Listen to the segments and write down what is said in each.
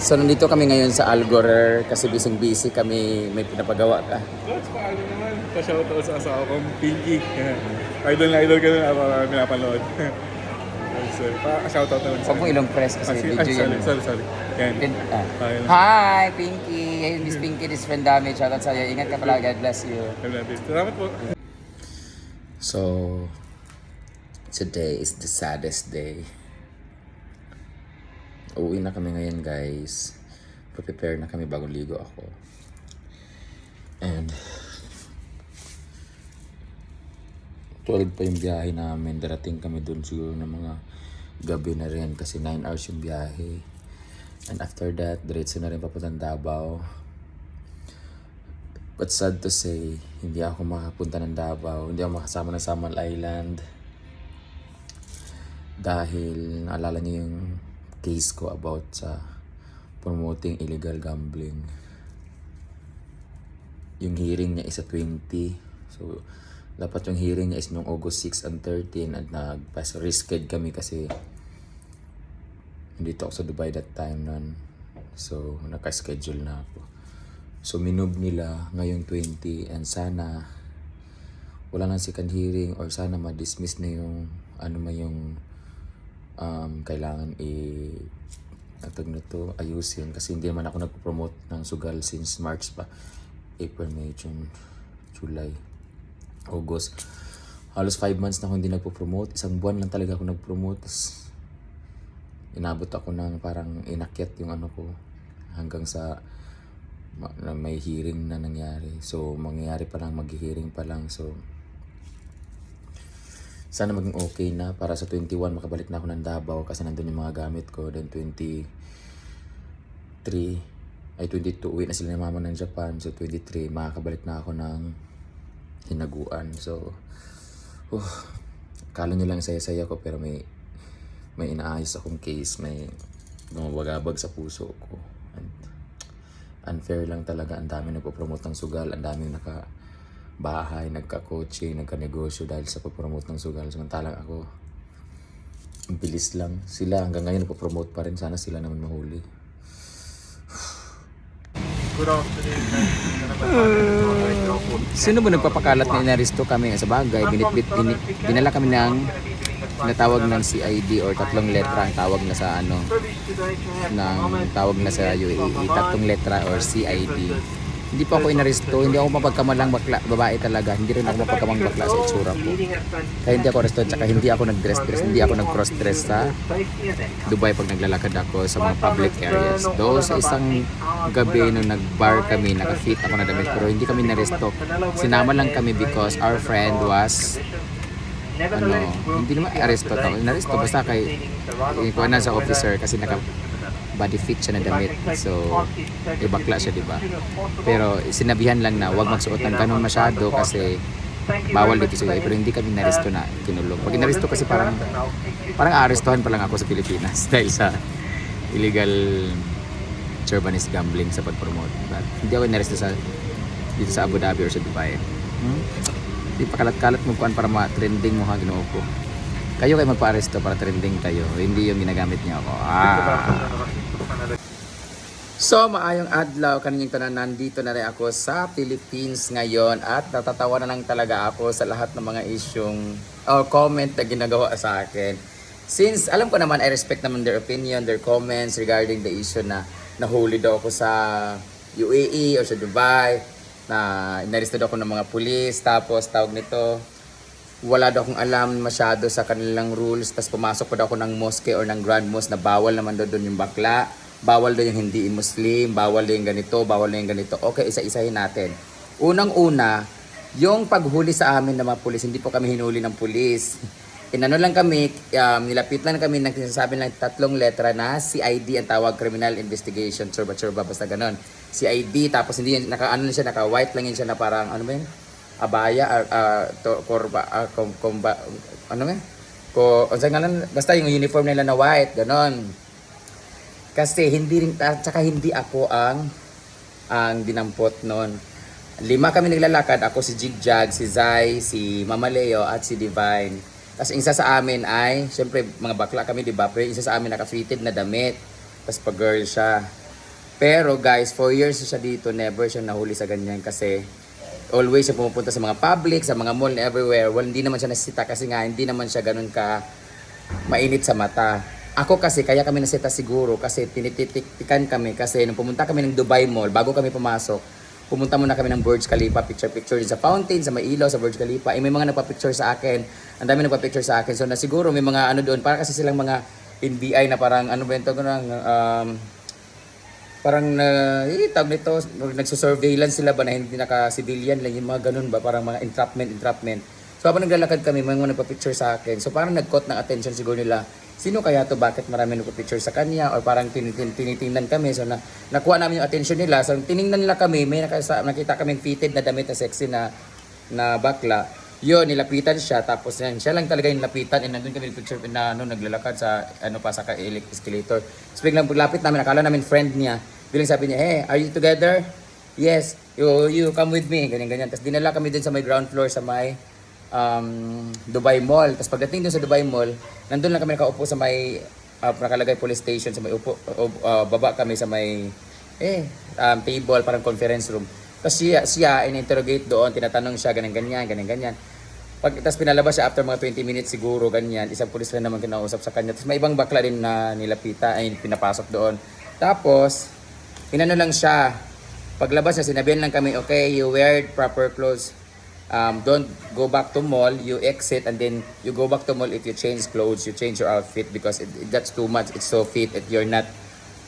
So nandito kami ngayon sa Algor kasi busy kami, may pinapagawa ka. Coach, paano naman? Pa-shoutout sa asawa kong Pinky. Idol na idol ka na ako pinapanood. So, pa-shoutout naman sa Huwag mong ilong press kasi video yan. Sorry. Yan. Ayun. Hi, Pinky! Hey, Miss Pinky, this friend Dami. Shoutout sa'yo. Ingat ka pala. God bless you. Salamat po. So, today is the saddest day. Uuwi na kami ngayon, guys. Prepare na kami bagong ligo ako. And 12 pa yung biyahe namin. Darating kami dun siguro ng mga gabi na rin kasi 9 hours yung biyahe. And after that, diretso na rin papuntang Davao. But sad to say, hindi ako makapunta ng Davao. Hindi ako makasama ng Samal Island. Dahil naalala niyo yung case ko about sa promoting illegal gambling. Yung hearing niya is sa 20. So, dapat yung hearing niya is noong August 6 and 13 at nag-reschedule kami kasi nandito ako sa Dubai that time nun. So, naka-schedule na ako. So, minove nila ngayong 20 and sana wala nang second hearing or sana ma-dismiss na yung ano man yung kailangan natag na to ayusin kasi hindi naman ako nagpo-promote ng sugal since March pa, April, May, June, July, August. Halos 5 months na ako hindi nagpo-promote. Isang buwan lang talaga ako nag-promote. Tapos inabot ako ng parang inakyat yung ano ko hanggang sa may hearing na nangyari. So mangyayari pa lang, mag-hearing pa lang. So sana maging okay na para sa 21 makabalik na ako ng Davao kasi nandun yung mga gamit ko. Then 22 uwi na sila ng mama ng Japan. So 23 makakabalik na ako ng Hinaguan. So akala nyo lang saya-saya ko pero may inaayos akong case, may bumabagabag sa puso ko. And unfair lang talaga, ang dami nagpo-promote ng sugal, ang dami bahay, nagka-coaching, nagka-negosyo dahil sa pag-promote ng sugal. Samantalang ako, ang bilis lang. Sila hanggang ngayon nagpo-promote pa rin. Sana sila naman mahuli. Good afternoon. Sino ba nagpapakalat na inaristo kami sa bagay? Dinala kami ng natawag ng CID or tatlong letra ang tawag na sa ano ng tawag na sa UAE, tatlong letra or CID. Hindi pa ako inaresto, hindi ako mapagkamalang bakla, babae talaga, hindi rin ako mapagkamang bakla sa itsura ko. Kaya hindi ako aresto, tsaka hindi ako nag-dress, hindi ako nag-cross-dress sa Dubai pag naglalakad ako sa mga public areas. Though sa isang gabi nung nag-bar kami, naka-fit ako na damit, pero hindi kami naresto. Sinama lang kami because our friend was hindi naman aresto tao. Inaresto basta kay ikuha na sa officer kasi naka body fit siya na damit. So, bakla siya, diba? Pero sinabihan lang na huwag magsuot ng ganun masyado kasi bawal dito siya. Pero hindi kami naresto na kinulong. Pag inaresto kasi parang aarestohan pa lang ako sa Pilipinas dahil sa illegal Turbanist gambling sa pag-promote. But hindi ako inaresto dito sa Abu Dhabi or sa Dubai. Hindi pakalat-kalat mo kuan para ma-trending mo ha, Ginoo ko. Kayo kayo magpa-aresto para trending kayo. Hindi yung ginagamit niyo ako. So, maayong adlaw kaninyong tanan, nandito na rin ako sa Philippines ngayon at natatawa na lang talaga ako sa lahat ng mga isyong comment na ginagawa sa akin. Since alam ko naman, I respect naman their opinion, their comments regarding the issue na nahuli daw ako sa UAE or sa Dubai, na inaresto daw ako ng mga pulis, tapos tawag nito, wala daw akong alam masyado sa kanilang rules, tapos pumasok pa daw ako ng mosque or ng grand mosque na bawal naman daw doon yung bakla. Bawal daw yung hindi Muslim, bawal daw yung ganito, bawal daw yung ganito. Okay, isa-isahin natin. Unang-una, yung paghuli sa amin ng mga pulis, hindi po kami hinuli ng pulis. Inano lang kami, nilapit lang kami ng sinasabi ng tatlong letra na CID ang tawag, Criminal Investigation, churba, basta ganon. CID, tapos hindi yun, naka-white lang yun siya na parang, ano ba yun? Abaya, basta yung uniform nila na white, ganon. Kasi hindi ako ang dinampot noon. 5 kami naglalakad, ako si Jigjag, si Zai, si Mama Leo at si Divine. Tapos isa sa amin ay, syempre mga bakla kami, di ba? Pero isa sa amin naka-fitted na damit. Tapos pag-girl siya. Pero guys, 4 years siya dito, never siya nahuli sa ganyan kasi always siya pumupunta sa mga public, sa mga mall, everywhere. Well, hindi naman siya nasita kasi nga hindi naman siya ganun ka mainit sa mata. Ako kasi, kaya kami nasita siguro kasi tinititiktikan kami kasi nung pumunta kami ng Dubai Mall, bago kami pumasok, pumunta muna kami ng Burj Khalifa, picture-picture sa fountain, sa may ilaw, sa Burj Khalifa. May mga nagpa-picture sa akin. Ang dami nagpa-picture sa akin. So na siguro may mga ano doon, para kasi silang mga NBI na parang ano ba ito, parang tawag nito, nagsusurveillance sila ba na hindi naka-civilian lang, yung mga ganun ba, parang mga entrapment. So habang naglalakad kami, may mga nagpa-picture sa akin. So parang nag-caught ng attention siguro nila, sino kaya to, bakit marami nagpa-picture sa kanya, or parang tinitingnan kami. So nakuha namin yung attention nila. So tiningnan nila kami, may nakita kaming fitted na damit na sexy na bakla. Yun, nilapitan siya, tapos yan, siya lang talaga yung nilapitan, and nandun kami picture na naglalakad sa pa sa escalator. So biglang paglapit namin, akala namin friend niya. Bilang sabi niya, hey, are you together? Yes, you come with me, ganyan. Tapos dinala kami dun sa may ground floor sa may Dubai Mall. Tapos pagdating dun sa Dubai Mall, nandun lang kami nakaupo sa may nakalagay police station, sa may baba kami sa may table, parang conference room. Tapos siya in-interrogate doon, tinatanong siya, ganyan. Tapos pinalabas siya after mga 20 minutes siguro, ganyan. Isang pulis lang naman kinausap sa kanya. Tapos may ibang bakla din na pinapasok doon. Tapos, inano lang siya. Paglabas niya, sinabihan lang kami, okay, you wear proper clothes. Don't go back to mall. You exit and then you go back to mall. If you change clothes, you change your outfit because that's too much. It's so fit. You're not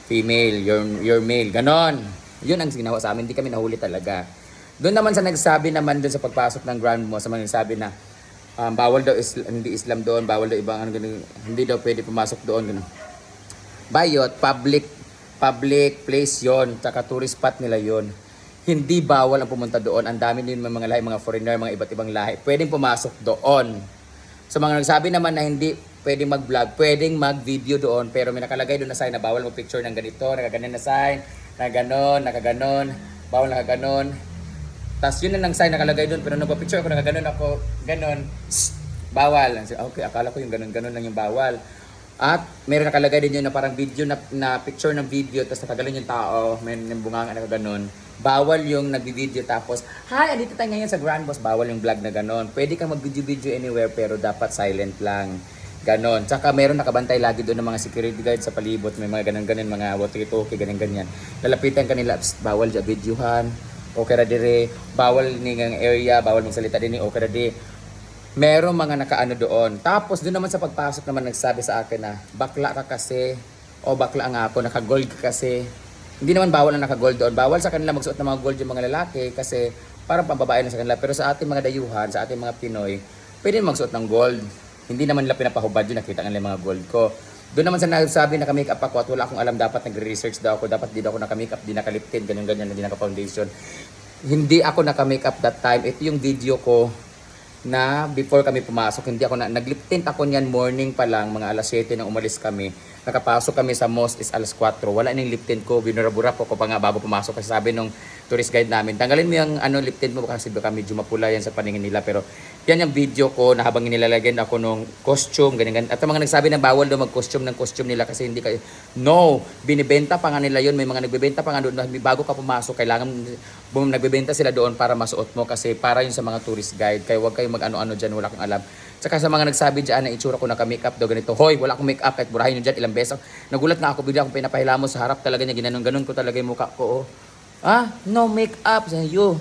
female. You're male. Ganon. Yun ang ginawa sa amin. Hindi kami nahuli talaga. Doon naman sa nagsabi naman doon sa pagpasok ng Grand Mall, sa mga nagsabi na bawal daw hindi Islam doon, bawal daw ibang hindi daw pwede pumasok doon. Bayot, public place yon, tsaka tourist spot nila yon. Hindi bawal ang pumunta doon. Ang dami din mga lahi, mga foreigner, mga iba't ibang lahi. Pwedeng pumasok doon. So mga nagsabi naman na hindi pwedeng mag-vlog, pwedeng mag-video doon, pero may nakalagay doon na sign na bawal mag-picture ng ganito, nakaganon na sign, nakaganon, bawal nakaganon. Tapos yun na ng sign nakalagay doon, pero nagpa-picture ako, nakaganon ako, ganon, bawal. Okay, akala ko yung ganon lang yung bawal. At meron nakalagay din yun na parang video na picture ng video, tapos nakaganon yung tao, may bunga na ganon. Bawal yung nagbi-video tapos, hi, andito tayo ngayon sa Grand Boss. Bawal yung vlog na ganon. Pwede kang mag-video anywhere pero dapat silent lang. Ganon. Tsaka meron nakabantay lagi doon ng mga security guard sa palibot. May mga ganon-ganon, mga walkie-talkie, ganyan-ganyan. Lalapitan kanila, bawal dyan videohan. Okay ra dire, bawal ningang area, bawal magsalita din ni okay ra di. Meron mga nakaano doon. Tapos doon naman sa pagpasok naman nagsabi sa akin na bakla ka kasi o bakla nga ako, naka-gold ka kasi. Hindi naman bawal na naka-gold doon. Bawal sa kanila magsuot ng mga gold yung mga lalaki kasi parang pambabae na sa kanila. Pero sa ating mga dayuhan, sa ating mga Pinoy, pwede magsuot ng gold. Hindi naman nila pinapahubad yun, nakita nila yung mga gold ko. Doon naman sa nagsabi naka-makeup ako at wala akong alam, dapat nagre-research daw ako, dapat di daw ako naka-makeup, di naka-lip-tint, ganyan-ganyan, hindi naka-foundation. Hindi ako naka-makeup that time. Ito yung video ko na before kami pumasok, hindi ako nag-lip-tint ako niyan morning pa lang, mga alas 7 nang umalis kami. Nakapasok kami sa mosque is alas 4. Wala nang lip-tint ko, binurabura ko pa nga bago pumasok kasi sabi nung tourist guide namin, tanggalin mo yung lip-tint mo kasi baka medyo mapula yan sa paningin nila. Pero yan yung video ko na habang nilalagyan ako nung costume, ganyan. At ang mga nagsabi na bawal daw mag-costume ng costume nila kasi hindi kayo. No, binibenta pa nga nila yun. May mga nagbebenta pa nga doon bago ka pumasok. Kailangan nagbebenta sila doon para masuot mo kasi para yun sa mga tourist guide. Kaya huwag kayong mag-ano-ano dyan, wala kang alam. Tsaka sa mga nagsabi dyan na itsura ko naka-makeup daw ganito. Hoy, wala akong makeup kahit burahin nyo dyan ilang beses. Nagulat nga ako, bigla akong pinapahilamos sa harap talaga niya. Ginanon-ganon ko talaga yung mukha ko. Oh. No makeup. Sa'yo.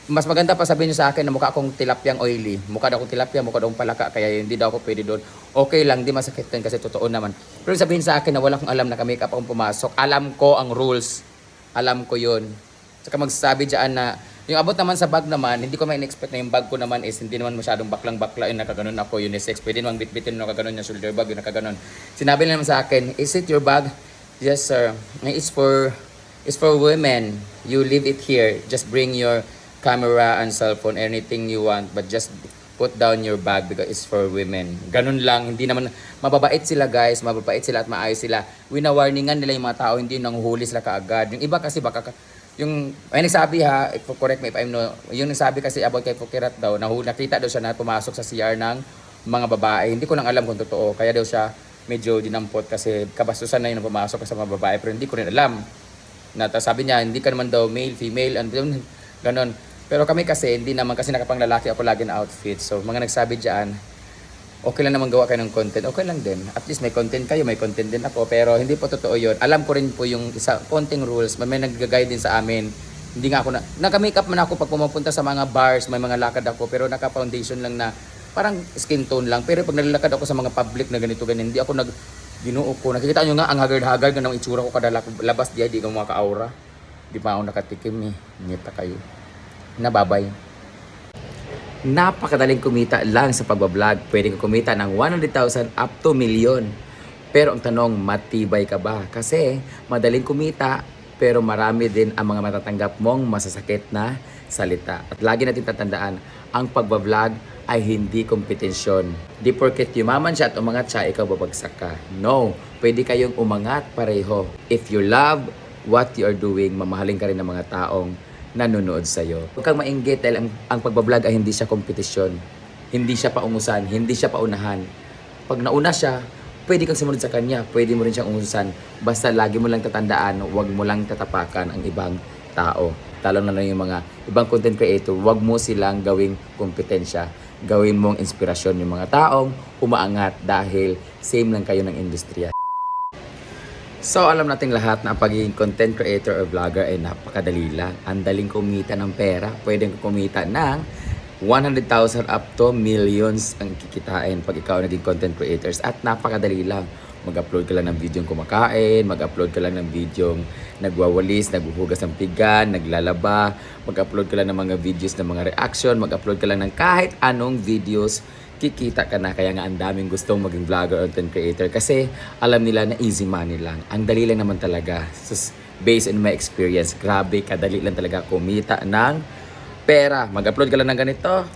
Mas maganda pa sabihin nyo sa akin na mukha akong tilapyang oily. Mukha daw akong tilapia, mukha daw akong palaka. Kaya hindi daw ako pwede doon. Okay lang, di masakit din kasi totoo naman. Pero sabihin sa akin na wala akong alam na naka-makeup akong pumasok. Alam ko ang rules. Alam ko yun. Tsaka magsasabi dyan na yung abot naman sa bag naman, hindi ko ma-expect na yung bag ko naman is hindi naman masyadong baklang-bakla yung nakaganon ako, unisex. Pwede naman bitbitin yung nakaganon yung shoulder bag, yung nakaganon. Sinabi naman sa akin, is it your bag? Yes sir. It's for women. You leave it here. Just bring your camera and cellphone, anything you want, but just put down your bag because it's for women. Ganun lang, hindi naman, mababait sila guys, mababait sila at maayos sila. Wina-warningan nila yung mga tao, hindi nanguhuli sila kaagad. Yung iba kasi baka ay nagsabi ha, correct me if I'm no, yung nagsabi kasi about kay Pukirat daw, nakita daw siya na pumasok sa CR ng mga babae. Hindi ko lang alam kung totoo, kaya daw siya medyo dinampot kasi kabastusan na yun pumasok sa mga babae, pero hindi ko rin alam. Sabi niya, hindi ka naman daw male, female, and ganon. Pero kami kasi, hindi naman kasi nakapanglalaki ako lagi na outfit. So, mga nagsabi dyan, okay lang naman gawa kayo ng content. Okay lang din. At least may content kayo, may content din ako. Pero hindi po totoo yun. Alam ko rin po yung konting rules. May nag-guide din sa amin. Hindi nga ako naka-makeup man ako pag pumapunta sa mga bars, may mga lakad ako. Pero naka-foundation lang na parang skin tone lang. Pero pag nalalakad ako sa mga public na ganito, ganyan, hindi ako ginuo ko. Nakikita nyo nga, ang haggard-haggard ng itsura ko kada labas diya, di ko maka-aura. Di pa ako nakatikim eh. Ngita kayo. Nababay. Napakadaling kumita lang sa pagbablog. Pwede ka kumita ng 100,000 up to million. Pero ang tanong, matibay ka ba? Kasi madaling kumita, pero marami din ang mga matatanggap mong masasakit na salita. At lagi natin tatandaan, ang pagbablog ay hindi kompetensyon. Di porket yumaman siya at umangat siya, ikaw babagsak ka. No, pwede kayong umangat pareho. If you love what you are doing, mamahalin ka rin ng mga taong nanonood sa'yo. Huwag kang mainggit dahil ang pagbablog ay hindi siya kompetisyon. Hindi siya paungusan, hindi siya paunahan. Pag nauna siya, pwede kang sumunod sa kanya, pwede mo rin siyang ungusan. Basta lagi mo lang tatandaan, huwag mo lang tatapakan ang ibang tao. Lalo na lang yung mga ibang content creator, huwag mo silang gawing kompetensya. Gawin mong inspirasyon yung mga taong umaangat dahil same lang kayo ng industriya. So, alam nating lahat na ang pagiging content creator or vlogger ay napakadali lang. Ang daling kumita ng pera. Pwedeng kumita ng 100,000 up to millions ang kikitain pag ikaw naging content creators. At napakadali lang. Mag-upload ka lang ng video kumakain, mag-upload ka lang ng video nagwawalis, naghuhugas ng pigan, naglalaba, mag-upload ka lang ng mga videos ng mga reaction, mag-upload ka lang ng kahit anong videos, kikita ka na. Kaya nga ang daming gustong maging vlogger or content creator kasi alam nila na easy money lang. Ang dali lang naman talaga. So, based on my experience, grabe, kadali lang talaga kumita ng pera. Mag-upload ka lang ng ganito,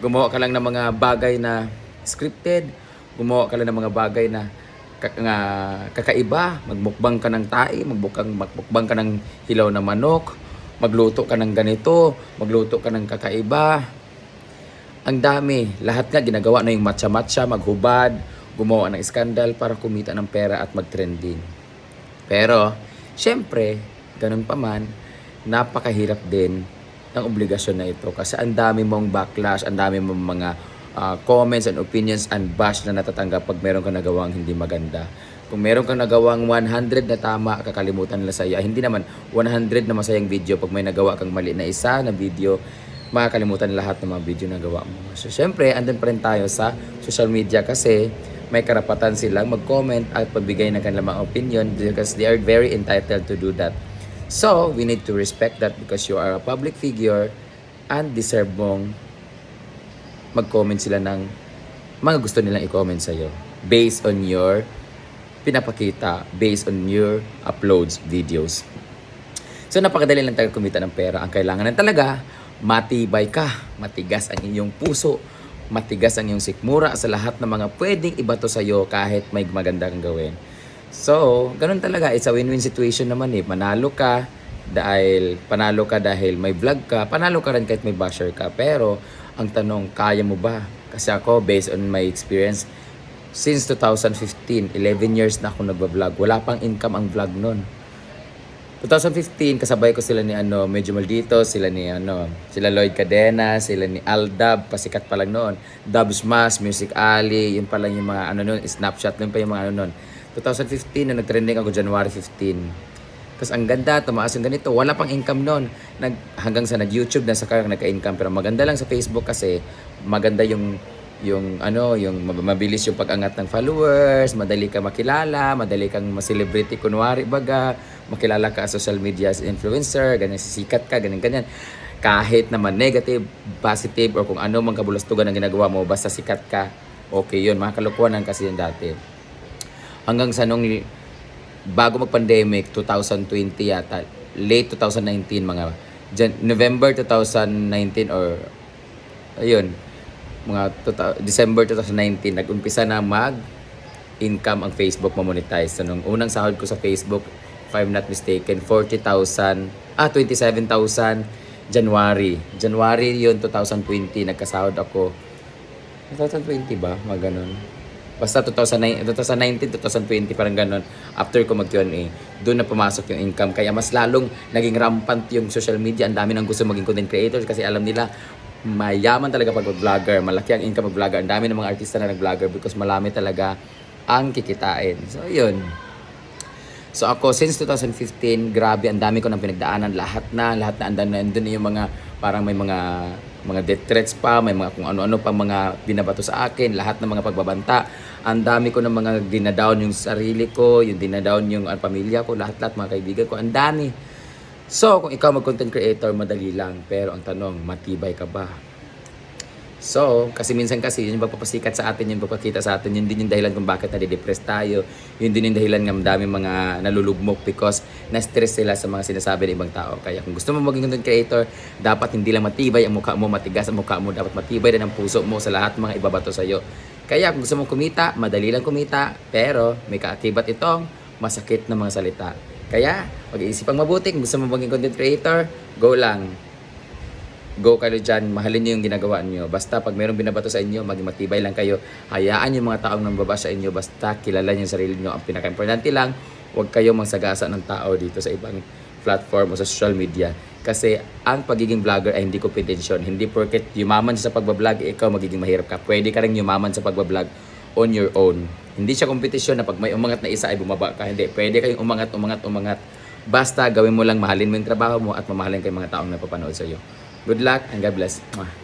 gumawa ka lang ng mga bagay na scripted, gumawa ka lang ng mga bagay na kakaiba, magmukbang ka ng tae, magmukbang ka ng hilaw na manok, magluto ka ng ganito, magluto ka ng kakaiba. Ang dami. Lahat nga ginagawa na yung matcha-matcha, maghubad, gumawa ng skandal para kumita ng pera at mag-trending. Pero, syempre, ganun pa man, napakahirap din ng obligasyon na ito. Kasi ang dami mong backlash, ang dami mong mga comments and opinions and bash na natatanggap pag meron kang nagawang hindi maganda. Kung meron kang nagawang 100 na tama, kakalimutan nila sa iyo. Hindi naman 100 na masayang video. Pag may nagawa kang mali na isa na video, makakalimutan lahat ng mga video na gawa mo. So, syempre, andun pa rin tayo sa social media kasi may karapatan silang mag-comment at pagbigay ng kanilang mga opinion because they are very entitled to do that. So, we need to respect that because you are a public figure and deserve mong mag-comment sila ng mga gusto nilang i-comment sa'yo based on your pinapakita, based on your uploads, videos. So, napakadali lang talaga kumita ng pera. Ang kailangan lang talaga, matibay ka, matigas ang inyong puso, matigas ang iyong sikmura sa lahat ng mga pwedeng ibato sa'yo kahit may maganda kang gawin. So, ganun talaga. It's a win-win situation naman eh. Panalo ka dahil may vlog ka, panalo ka rin kahit may basher ka. Pero, ang tanong, kaya mo ba? Kasi ako, based on my experience, since 2015, 11 years na ako nagbablog. Wala pang income ang vlog nun. 2015, kasabay ko sila ni Medyo Maldito, sila Lloyd Cadena, sila ni Aldab, pasikat pa lang noon. Dubs Mas, Music Alley, yun pa lang yung mga Snapchat, yun pa yung mga noon. 2015, na nag-trending ako January 15. Kasi ang ganda, tumaas yung ganito. Wala pang income noon. Hanggang sa nag-YouTube na saka nagka-income. Pero maganda lang sa Facebook kasi maganda yung mabilis yung pag-angat ng followers, madali ka makilala, madali kang ma-celebrity kunwari baga, makilala ka sa social media as influencer, ganyan, sisikat ka, ganyan. Kahit naman negative, positive, or kung ano mang kabulastugan ang ginagawa mo, basta sikat ka, okay yun. Mga kalukuhan kasi yun dati. Hanggang sa bago mag-pandemic, 2020 yata, late 2019 mga November 2019 or ayun, mga December 2019 nag-umpisa na mag-income ang Facebook ma-monetize. So, nung unang sahod ko sa Facebook, if I'm not mistaken, 27,000 January yun, 2020 nagkasahod ako. 2020 ba? Mga ganun. Basta 2019, 2020 parang ganun. after ko mag Q&A, doon na pumasok yung income. Kaya mas lalong naging rampant yung social media. Ang dami nang gusto maging content creators kasi alam nila mayaman talaga pag vlogger. Malaki ang income pag vlogger. Ang dami ng mga artista na nag-vlogger because malami talaga ang kikitain. So, yun. So ako, since 2015, grabe, ang dami ko nang pinagdaanan. Lahat na andun na yung mga, parang may mga death threats pa, may mga kung ano-ano pa mga binabato sa akin, lahat ng mga pagbabanta. Ang dami ko ng mga dinadown yung sarili ko, yung dinadown yung pamilya ko, lahat-lahat mga kaibigan ko, ang dami. So, kung ikaw mag-content creator, madali lang. Pero ang tanong, matibay ka ba? So, kasi minsan kasi yun yung pagpapasikat sa atin, yung pagpakita sa atin, yun din yung dahilan kung bakit nade-depress tayo. Yun din yung dahilan ng dami mga nalulugmok because na-stress sila sa mga sinasabi ng ibang tao. Kaya kung gusto mo maging content creator, dapat hindi lang matibay ang mukha mo, matigas ang mukha mo, dapat matibay din ang puso mo sa lahat ng mga ibabato sa'yo. Kaya kung gusto mo kumita, madali lang kumita, pero may kaakibat itong masakit na mga salita. Kaya, pag-iisipang mabuti, kung gusto mo maging content creator, go lang. Go kayo dyan, mahalin nyo yung ginagawa nyo. Basta pag mayroong binabato sa inyo, maging matibay lang kayo. Hayaan yung mga taong nambaba sa inyo. Basta kilala nyo yung sarili nyo. Ang pinaka-importante lang, huwag kayo magsagasa ng tao dito sa ibang platform o sa social media. Kasi ang pagiging vlogger ay hindi kompetensyon. Hindi porket yumaman sa pagbablog, ikaw magiging mahirap ka. Pwede ka rin yumaman sa pagbablog on your own. Hindi siya kompetisyon na pag may umangat na isa ay bumaba ka. Hindi, pwede kayong umangat. Basta gawin mo lang, mahalin mo yung trabaho mo at mamahalin kayong mga taong napapanood sa iyo. Good luck and God bless. Mwah.